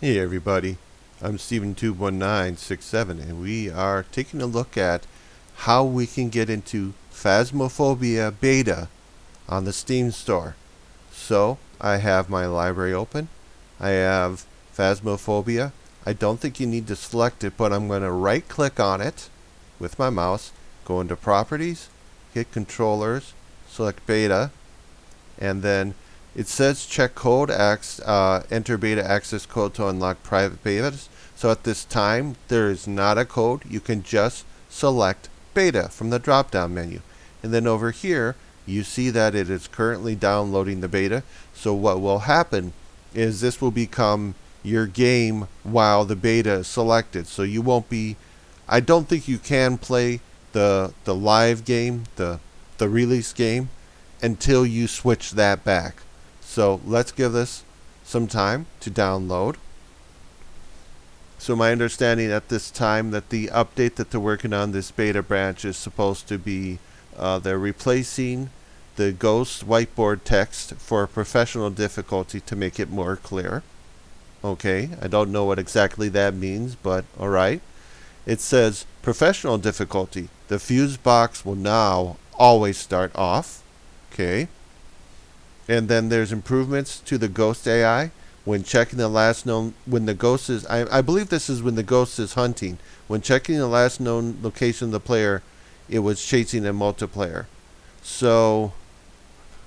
Hey everybody, I'm StephenTube1967 and we are taking a look at how we can get into Phasmophobia beta on the Steam store. So, I have my library open. I have Phasmophobia. I don't think you need to select it, but I'm going to right click on it with my mouse, go into Properties, hit Controllers, select Beta, and then it says check code, enter beta access code to unlock private betas. So at this time, there is not a code. You can just select beta from the drop down menu. And then over here, you see that it is currently downloading the beta. So what will happen is this will become your game while the beta is selected. So you won't be, I don't think you can play the live game, the release game, until you switch that back. So let's give this some time to download. So my understanding at this time that the update that they're working on, this beta branch, is supposed to be they're replacing the ghost whiteboard text for professional difficulty to make it more clear. Okay, I don't know what exactly that means, but alright. It says professional difficulty. The fuse box will now always start off. Okay. And then there's improvements to the ghost AI when checking the last known, when the ghost is, I believe this is when the ghost is hunting. When checking the last known location of the player, it was chasing a multiplayer. So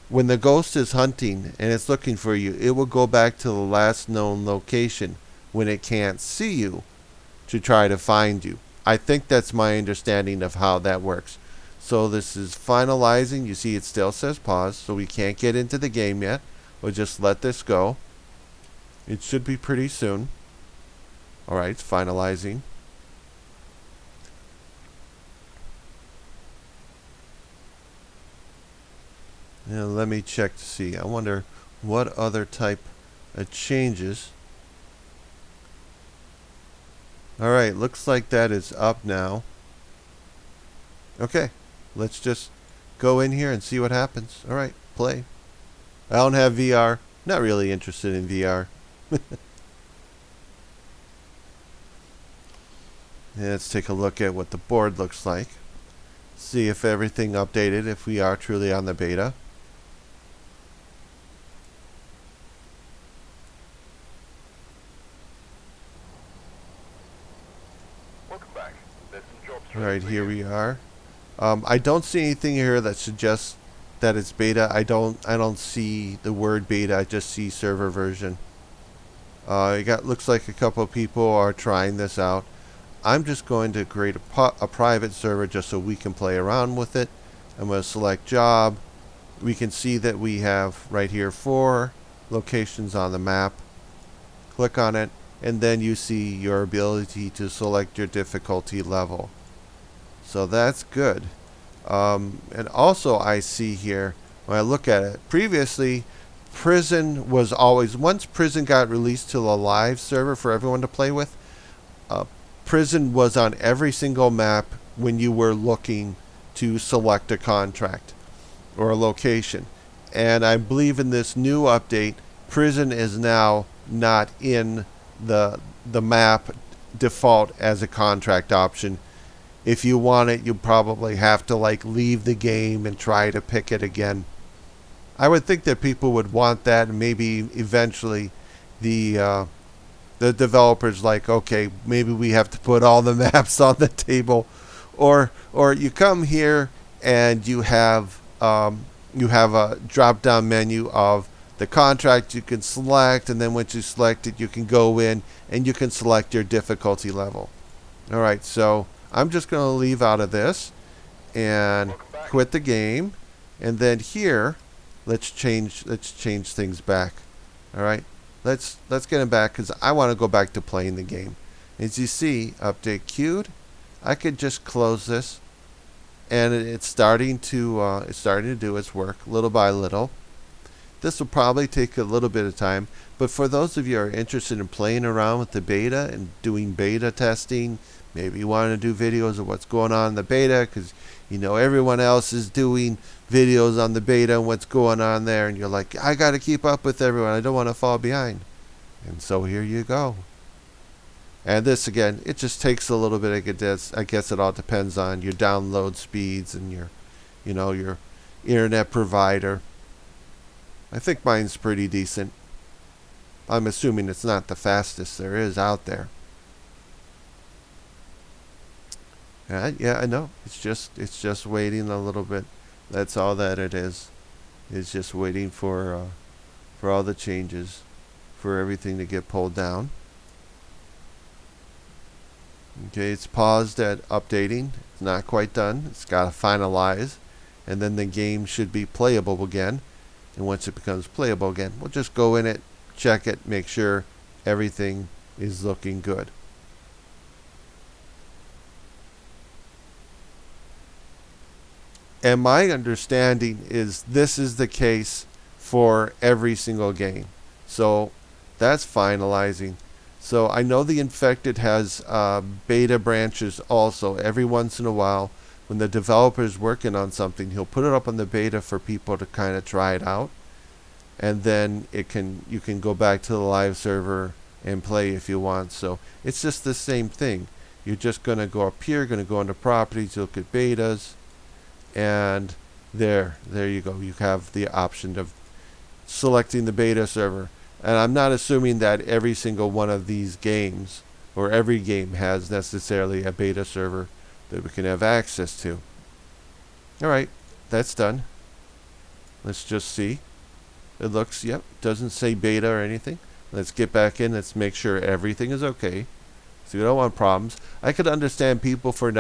when the ghost is hunting and it's looking for you, it will go back to the last known location when it can't see you to try to find you. I think that's my understanding of how that works. So this is finalizing. You see it still says pause, so we can't get into the game yet. We'll just let this go. It should be pretty soon. Alright, it's finalizing. Now let me check to see. I wonder what other type of changes. Alright, looks like that is up now. Okay. Let's just go in here and see what happens. Alright, play. I don't have VR. Not really interested in VR. Let's take a look at what the board looks like. See if everything updated, if we are truly on the beta. Welcome back. There's some jobs Alright, here we are. I don't see anything here that suggests that it's beta. I don't see the word beta. I just see server version. Looks like a couple of people are trying this out. I'm just going to create a private server just so we can play around with it. I'm going to select job. We can see that we have right here 4 locations on the map. Click on it, and then you see your ability to select your difficulty level. So that's good. And also I see here, when I look at it, previously Prison was always, once Prison got released to the live server for everyone to play with, Prison was on every single map when you were looking to select a contract or a location. And I believe in this new update, Prison is now not in the map default as a contract option. If you want it, you probably have to leave the game and try to pick it again. I would think that people would want that, and maybe eventually the developers okay, maybe we have to put all the maps on the table, or you come here and you have a drop down menu of the contract you can select, and then once you select it, you can go in and you can select your difficulty level. All right, so I'm just going to leave out of this and quit the game, and then here let's change things back. All right, let's get them back because I want to go back to playing the game. As you see, update queued. I could just close this, and it's starting to do its work little by little. This will probably take a little bit of time, but for those of you who are interested in playing around with the beta and doing beta testing, maybe you want to do videos of what's going on in the beta because everyone else is doing videos on the beta and what's going on there, and you're like, I got to keep up with everyone. I don't want to fall behind. And so here you go. And this again, it just takes a little bit. I guess it all depends on your download speeds and your internet provider. I think mine's pretty decent. I'm assuming it's not the fastest there is out there. Yeah, I know. It's just waiting a little bit. That's all that it is. It's just waiting for all the changes, for everything to get pulled down. Okay, it's paused at updating. It's not quite done. It's got to finalize, and then the game should be playable again. And once it becomes playable again, we'll just go in it, check it, make sure everything is looking good. And my understanding is this is the case for every single game. So that's finalizing. So I know the Infected has beta branches also. Every once in a while, when the developer is working on something, he'll put it up on the beta for people to kind of try it out. And then you can go back to the live server and play if you want. So it's just the same thing. You're just going to go up here, going to go into properties, look at betas, and there you go. You have the option of selecting the beta server. And I'm not assuming that every single one of these games or every game has necessarily a beta server that we can have access to. Alright, that's done. Let's just see. It looks, yep, doesn't say beta or anything. Let's get back in. Let's make sure everything is okay. So we don't want problems. I could understand people for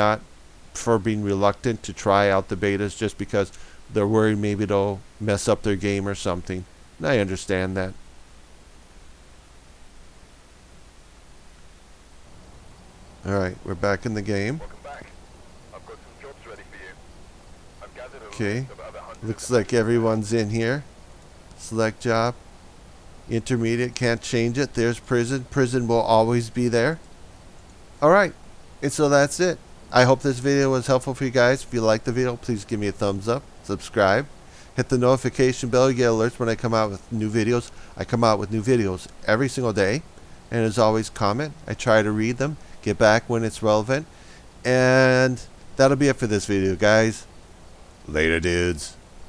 being reluctant to try out the betas just because they're worried maybe they'll mess up their game or something. And I understand that. Alright, we're back in the game. Welcome back. I've got some jobs ready for you. I've gathered a Okay. list of over 100 Looks like everyone's in here. Select job. Intermediate, can't change it. There's prison. Prison will always be there. Alright, and so that's it. I hope this video was helpful for you guys. If you liked the video, please give me a thumbs up. Subscribe. Hit the notification bell. You get alerts when I come out with new videos. I come out with new videos every single day. And as always, comment. I try to read them. Get back when it's relevant. And that'll be it for this video, guys. Later, dudes.